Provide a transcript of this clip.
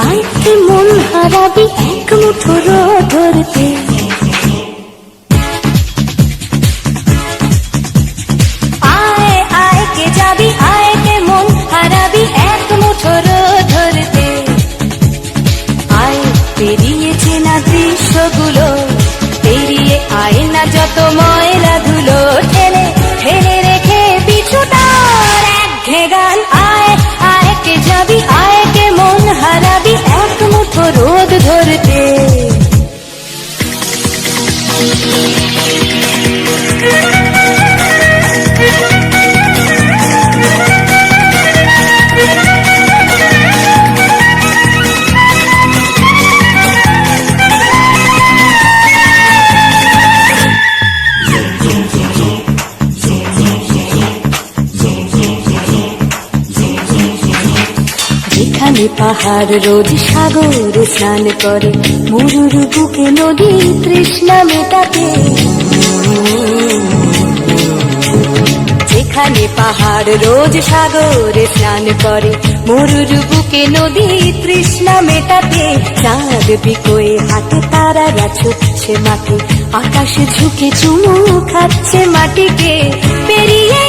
আয় কে মন হারাবি এক মুঠো রোদ ধরতে, আয় আয় কে যাবি, আয় কে মন হারাবি এক মুঠো রোদ ধরতে। আয় পেরিয়েছে না দৃশ্যগুলো, পেরিয়ে আয় না যত ময়লা ধুলো, ঠেলে ঠেলে রেখে পিছুটার একঘে গান। আয় আয় কে যাবি, আয় কে মন হারাবি এক মুঠো রোদ ধরতে। যেখানে পাহাড় রোজ সাগরে স্নান করে, মরুর বুকে নদী তৃষ্ণা মেটাতে। যেখানে পাহাড় রোজ সাগরে স্নান করে, মরুর বুকে নদী তৃষ্ণা মেটাতে। চাঁদ বিকোয়ে হাতে তারারা ছুটছে মাঠে, আকাশ ঝুঁকে চুমু খাচ্ছে মাটিকে। পেরিয়ে